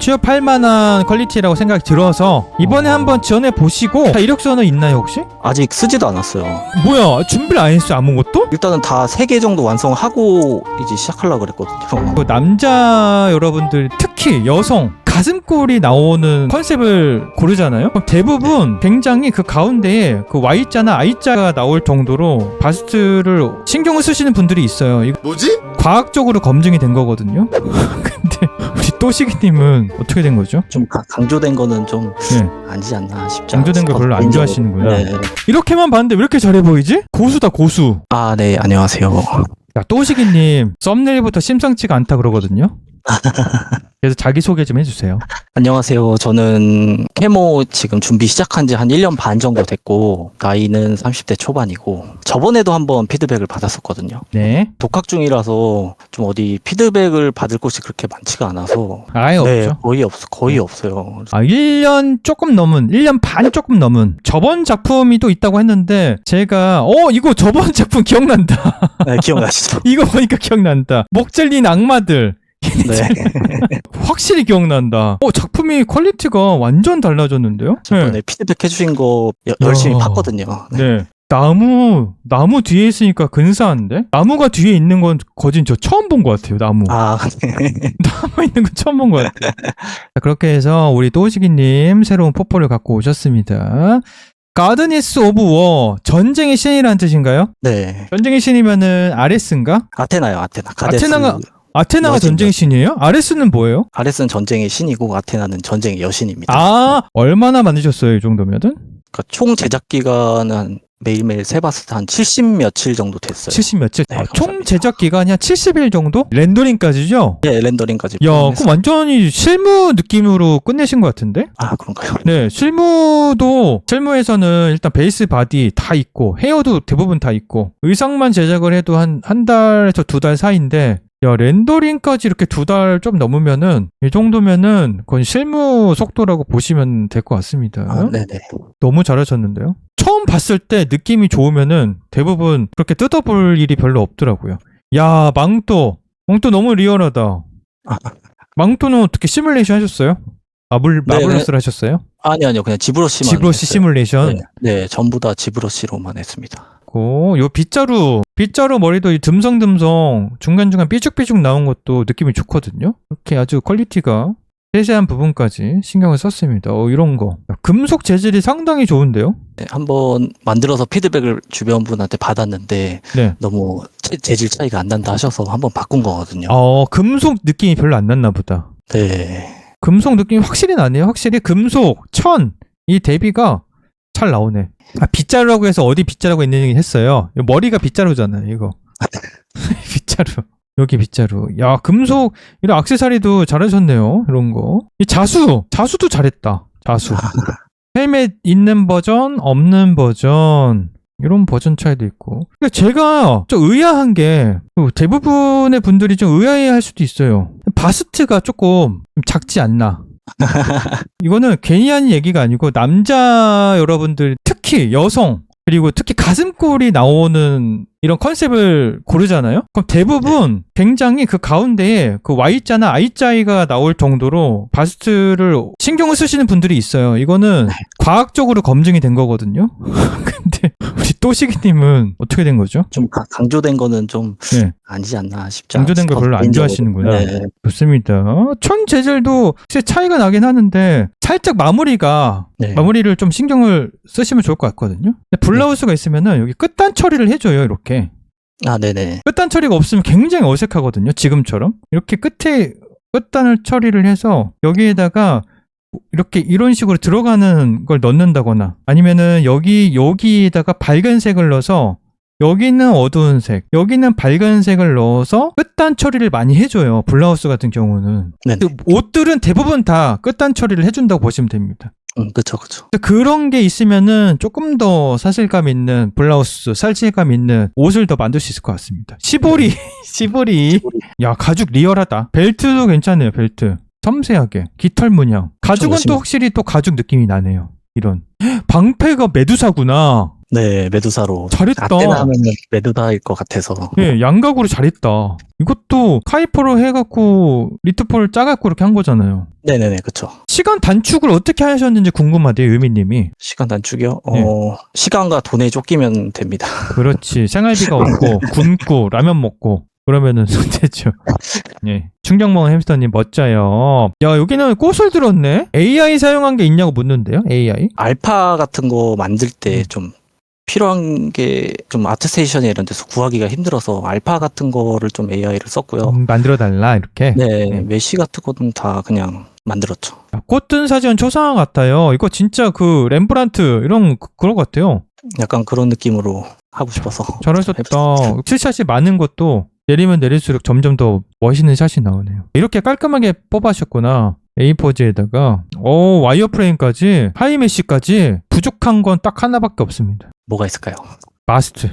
취업할 만한 퀄리티라고 생각이 들어서 이번에 한번 지원해 보시고. 자, 이력서는 있나요 혹시? 아직 쓰지도 않았어요. 뭐야, 준비를 안 했어요 아무것도? 일단은 다 3개 정도 완성하고 이제 시작하려고 그랬거든요. 그 남자 여러분들, 특히 여성 가슴골이 나오는 컨셉을 고르잖아요. 그럼 대부분 굉장히 그 가운데에 그 Y자나 I자가 나올 정도로 바스트를 신경을 쓰시는 분들이 있어요. 이거 뭐지? 과학적으로 검증이 된 거거든요. 근데 우리 또시기님은 어떻게 된 거죠? 좀 강조된 거는 좀 네. 아니지 않나 싶지 강조된 걸 않아요. 별로 안 좋아하시는구나. 네. 이렇게만 봤는데 왜 이렇게 잘해 보이지? 고수다 고수. 아, 네, 안녕하세요. 자, 또시기님 썸네일부터 심상치가 않다 그러거든요. 그래서 자기소개 좀 해주세요. 안녕하세요. 저는 케모 지금 준비 시작한 지 한 1년 반 정도 됐고, 나이는 30대 초반이고, 저번에도 한번 피드백을 받았었거든요. 네. 독학 중이라서 좀 어디 피드백을 받을 곳이 그렇게 많지가 않아서, 아예 네, 없죠. 거의 없어요. 1년 조금 넘은, 1년 반 조금 넘은 저번 작품이 또 있다고 했는데 제가 이거 저번 작품 기억난다. 네, 기억나시죠? 이거 보니까 기억난다. 목 잘린 악마들. 네. 확실히 기억난다. 작품이 퀄리티가 완전 달라졌는데요? 저번에 피드백 해주신 거 열심히 봤거든요. 네. 나무 뒤에 있으니까 근사한데? 나무가 뒤에 있는 건 거진 저 처음 본 것 같아요, 나무. 아, 네. 나무 있는 거 처음 본 것 같아요. 자, 그렇게 해서 우리 또시기님 새로운 포포를 갖고 오셨습니다. 가드니스 오브 워, 전쟁의 신이라는 뜻인가요? 네. 전쟁의 신이면은 아레스인가? 아테나요, 아테나. 가데스. 아테나가 여신이요. 전쟁의 신이에요? 아레스는 뭐예요? 가데스는 전쟁의 신이고 아테나는 전쟁의 여신입니다. 아, 얼마나 만드셨어요, 이 정도면은? 그러니까 총 제작 기간은 매일매일 세봤을 때 한 70 며칠 정도 됐어요. 70 며칠? 네, 총 감사합니다. 제작 기간이 한 70일 정도? 렌더링까지죠? 네, 렌더링까지. 야, 포함해서. 그럼 완전히 실무 느낌으로 끝내신 것 같은데? 아, 그런가요? 네, 실무에서는 일단 베이스 바디 다 있고, 헤어도 대부분 다 있고, 의상만 제작을 해도 한 달에서 2달 사이인데, 야, 렌더링까지 이렇게 2달 좀 넘으면은, 이 정도면은, 그건 실무 속도라고 보시면 될 것 같습니다. 아, 네네. 너무 잘하셨는데요? 처음 봤을 때 느낌이 좋으면은, 대부분 그렇게 뜯어볼 일이 별로 없더라고요. 야, 망토 너무 리얼하다. 망토는 어떻게 시뮬레이션 하셨어요? 마블러스를 하셨어요? 아니요. 그냥 지브러시만. 지브러시 했어요. 시뮬레이션? 네, 전부 다 지브러시로만 했습니다. 요 빗자루 머리도 이 듬성듬성 중간중간 삐죽삐죽 나온 것도 느낌이 좋거든요. 이렇게 아주 퀄리티가 세세한 부분까지 신경을 썼습니다. 이런 거. 금속 재질이 상당히 좋은데요? 네, 한번 만들어서 피드백을 주변 분한테 받았는데 네. 너무 재질 차이가 안 난다 하셔서 한번 바꾼 거거든요. 금속 느낌이 별로 안 났나 보다. 네. 금속 느낌이 확실히 나네요. 확실히 금속, 이 대비가 잘 나오네. 빗자루라고 해서 어디 빗자루가 있는지 했어요. 머리가 빗자루잖아요, 이거. 빗자루. 여기 빗자루. 야, 금속, 이런 액세서리도 잘하셨네요. 이런 거. 이 자수도 잘했다. 자수. 헬멧 있는 버전, 없는 버전. 이런 버전 차이도 있고. 근데 제가 좀 의아한 게, 대부분의 분들이 좀 의아해 할 수도 있어요. 바스트가 조금 작지 않나. 이거는 괜히 하는 얘기가 아니고, 남자 여러분들, 특히 여성, 그리고 특히 가슴골이 나오는 이런 컨셉을 고르잖아요? 그럼 대부분 굉장히 그 가운데에 그 Y자나 I자가 나올 정도로 바스트를 신경을 쓰시는 분들이 있어요. 이거는 과학적으로 검증이 된 거거든요. 근데 우리 또시기님은 어떻게 된 거죠? 좀 강조된 거는 좀 네. 아니지 않나 싶지 강조된 걸 별로 안 개인적으로. 좋아하시는구나. 네. 좋습니다. 천 재질도 혹시 차이가 나긴 하는데 살짝 마무리를 좀 신경을 쓰시면 좋을 것 같거든요. 근데 블라우스가 있으면은 여기 끝단 처리를 해줘요. 이렇게. 아, 네네. 끝단 처리가 없으면 굉장히 어색하거든요. 지금처럼. 이렇게 끝에 끝단을 처리를 해서 여기에다가 이렇게 이런 식으로 들어가는 걸 넣는다거나 아니면은 여기에다가 밝은 색을 넣어서 여기는 어두운 색, 여기는 밝은 색을 넣어서 끝단 처리를 많이 해줘요. 블라우스 같은 경우는. 네네. 그 옷들은 대부분 다 끝단 처리를 해준다고 보시면 됩니다. 그쵸. 그런 게 있으면은 조금 더 사실감 있는 블라우스, 살질감 있는 옷을 더 만들 수 있을 것 같습니다. 시보리. 야, 가죽 리얼하다. 벨트도 괜찮네요, 벨트. 섬세하게. 깃털 문양. 가죽은 또 확실히 또 가죽 느낌이 나네요. 이런. 방패가 메두사구나. 네, 메두사로. 잘했다. 아테나 하면 메두사일 것 같아서. 예, 양각으로 잘했다. 이것도 카이퍼로 해갖고 리트폴 짜갖고 이렇게 한 거잖아요. 네네네, 그쵸. 시간 단축을 어떻게 하셨는지 궁금하대요, 유미님이. 시간 단축이요? 네. 시간과 돈에 쫓기면 됩니다. 그렇지. 생활비가 없고 굶고 라면 먹고 그러면은 되죠. 예. 충격먹은 햄스터님 멋져요. 야, 여기는 꽃을 들었네. AI 사용한 게 있냐고 묻는데요. AI? 알파 같은 거 만들 때 좀 필요한 게 좀 아트스테이션이 이런 데서 구하기가 힘들어서 알파 같은 거를 좀 AI를 썼고요. 만들어달라 이렇게. 네, 메시 같은 거는 다 그냥 만들었죠. 꽃든 사진 초상화 같아요. 이거 진짜 그 렘브란트 이런 그런 것 같아요. 약간 그런 느낌으로 하고 싶어서. 잘하셨다. 해봤습니다. 칠샷이 많은 것도 내리면 내릴수록 점점 더 멋있는 샷이 나오네요. 이렇게 깔끔하게 뽑아셨구나. A4지에다가 와이어프레임까지 하이메시까지 부족한 건 딱 하나밖에 없습니다. 뭐가 있을까요? 마스트.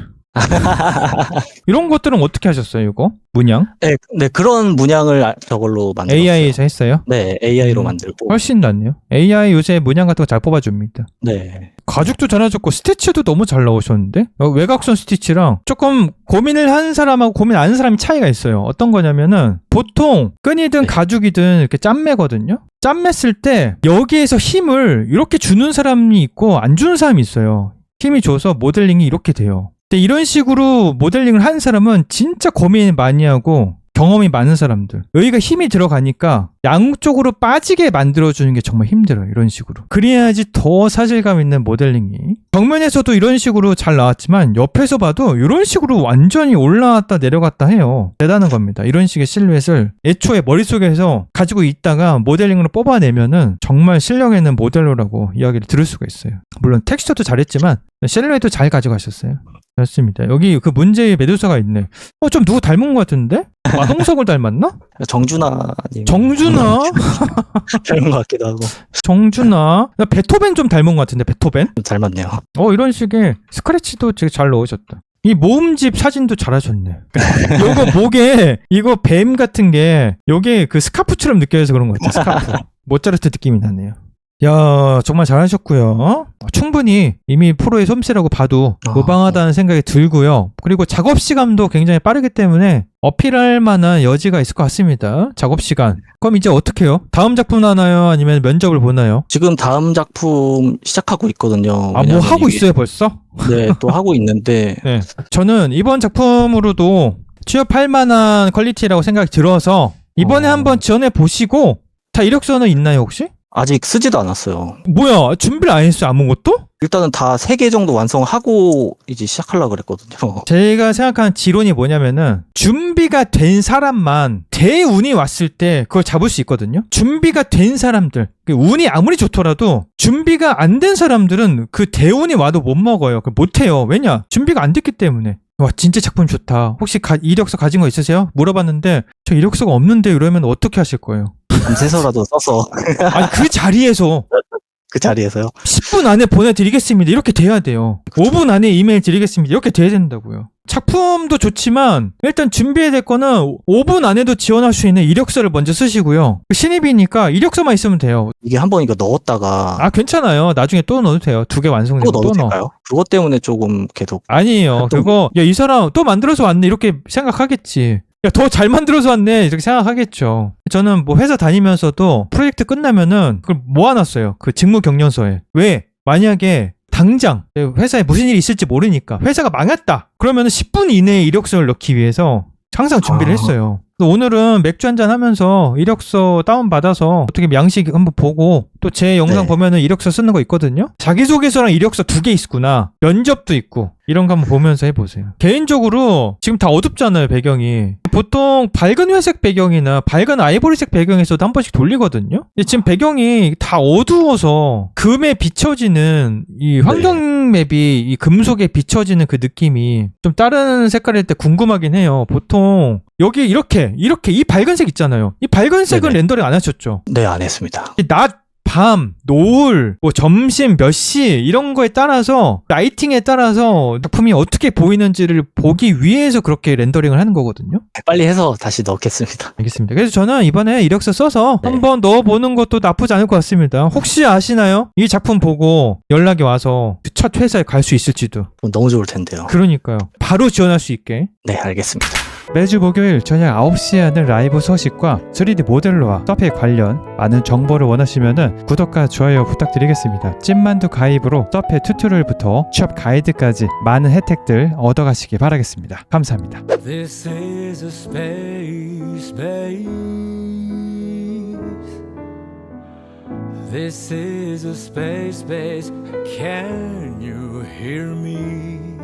이런 것들은 어떻게 하셨어요, 이거? 문양? 네, 그런 문양을 저걸로 만들었어요. AI에서 했어요? 네, AI로 만들고. 훨씬 낫네요. AI 요새 문양 같은 거 잘 뽑아줍니다. 네. 가죽도 잘하셨고 스티치도 너무 잘 나오셨는데 외곽선 스티치랑 조금 고민을 한 사람하고 고민 안 하는 사람이 차이가 있어요. 어떤 거냐면은 보통 끈이든 네. 가죽이든 이렇게 짬매거든요. 짬맸을 때 여기에서 힘을 이렇게 주는 사람이 있고 안 주는 사람이 있어요. 힘이 줘서 모델링이 이렇게 돼요. 근데 이런 식으로 모델링을 하는 사람은 진짜 고민 많이 하고 경험이 많은 사람들. 여기가 힘이 들어가니까 양쪽으로 빠지게 만들어주는 게 정말 힘들어요. 이런 식으로. 그래야지 더 사실감 있는 모델링이. 정면에서도 이런 식으로 잘 나왔지만 옆에서 봐도 이런 식으로 완전히 올라왔다 내려갔다 해요. 대단한 겁니다. 이런 식의 실루엣을 애초에 머릿속에서 가지고 있다가 모델링으로 뽑아내면은 정말 실력 있는 모델러라고 이야기를 들을 수가 있어요. 물론 텍스처도 잘했지만 실루엣도 잘 가져가셨어요. 맞습니다. 여기 그 문제의 메두사가 있네. 좀 누구 닮은 것 같은데? 마동석을 닮았나? 정준하님. 정준하? 닮은 것 같기도 하고. 정준하? 나 베토벤 좀 닮은 것 같은데, 베토벤? 좀 닮았네요. 이런 식의 스크래치도 되게 잘 넣으셨다. 이 모음집 사진도 잘하셨네. 요거 목에, 이거 뱀 같은 게, 요게 그 스카프처럼 느껴져서 그런 것 같아, 스카프. 모차르트 느낌이 나네요. 야, 정말 잘하셨고요. 충분히 이미 프로의 솜씨라고 봐도 무방하다는 생각이 들고요. 그리고 작업 시간도 굉장히 빠르기 때문에 어필할 만한 여지가 있을 것 같습니다. 작업 시간. 그럼 이제 어떻게 해요? 다음 작품 하나요? 아니면 면접을 보나요? 지금 다음 작품 시작하고 있거든요. 뭐 하고 있어요, 벌써? 네, 또 하고 있는데. 네. 저는 이번 작품으로도 취업할 만한 퀄리티라고 생각이 들어서 이번에 한번 지원해 보시고 다 이력서는 있나요, 혹시? 아직 쓰지도 않았어요. 뭐야, 준비를 안 했어요, 아무것도? 일단은 다 3개 정도 완성하고 이제 시작하려고 그랬거든요. 제가 생각하는 지론이 뭐냐면은 준비가 된 사람만 대운이 왔을 때 그걸 잡을 수 있거든요. 준비가 된 사람들, 운이 아무리 좋더라도 준비가 안 된 사람들은 그 대운이 와도 못 먹어요. 못해요. 왜냐? 준비가 안 됐기 때문에. 와, 진짜 작품 좋다. 혹시 이력서 가진 거 있으세요? 물어봤는데 저 이력서가 없는데 이러면 어떻게 하실 거예요? 밤새서라도 써서. 아니, 그 자리에서 그 자리에서요? 10분 안에 보내드리겠습니다. 이렇게 돼야 돼요. 5분 안에 이메일 드리겠습니다. 이렇게 돼야 된다고요. 작품도 좋지만 일단 준비해야 될 거는 5분 안에도 지원할 수 있는 이력서를 먼저 쓰시고요. 신입이니까 이력서만 있으면 돼요. 이게 한번 이거 넣었다가 괜찮아요. 나중에 또 넣어도 돼요. 2개 완성되면 또 또 넣어도 넣어. 될까요? 그것 때문에 조금 계속. 아니에요. 그거 야, 이 사람 또 만들어서 왔네 이렇게 생각하겠지. 야, 더 잘 만들어서 왔네 이렇게 생각하겠죠. 저는 뭐 회사 다니면서도 프로젝트 끝나면은 그걸 모아놨어요. 그 직무 경련서에. 왜? 만약에 당장 회사에 무슨 일이 있을지 모르니까 회사가 망했다. 그러면은 10분 이내에 이력서를 넣기 위해서 항상 준비를 했어요. 오늘은 맥주 한잔 하면서 이력서 다운받아서 어떻게 양식 한번 보고 또 제 영상 네. 보면은 이력서 쓰는 거 있거든요. 자기소개서랑 이력서 2개 있구나. 면접도 있고 이런 거 한번 보면서 해보세요. 개인적으로 지금 다 어둡잖아요, 배경이. 보통 밝은 회색 배경이나 밝은 아이보리색 배경에서도 한 번씩 돌리거든요. 근데 지금 배경이 다 어두워서 금에 비춰지는 이 환경 맵이 이 금속에 비춰지는 그 느낌이 좀 다른 색깔일 때 궁금하긴 해요. 보통 여기 이렇게 이 밝은 색 있잖아요. 이 밝은 색은 네네. 렌더링 안 하셨죠? 네, 안 했습니다. 낮, 밤, 노을, 뭐 점심 몇 시 이런 거에 따라서 라이팅에 따라서 작품이 어떻게 보이는지를 보기 위해서 그렇게 렌더링을 하는 거거든요. 빨리 해서 다시 넣겠습니다. 알겠습니다. 그래서 저는 이번에 이력서 써서 네. 한번 넣어보는 것도 나쁘지 않을 것 같습니다. 혹시 아시나요? 이 작품 보고 연락이 와서 그 첫 회사에 갈 수 있을지도. 너무 좋을 텐데요. 그러니까요. 바로 지원할 수 있게. 네, 알겠습니다. 매주 목요일 저녁 9시에 하는 라이브 소식과 3D 모델러와 서페 관련 많은 정보를 원하시면 구독과 좋아요 부탁드리겠습니다. 찐만두 가입으로 서페 튜토리얼부터 취업 가이드까지 많은 혜택들 얻어가시기 바라겠습니다. 감사합니다. This is a space base. This is a space base. Can you hear me?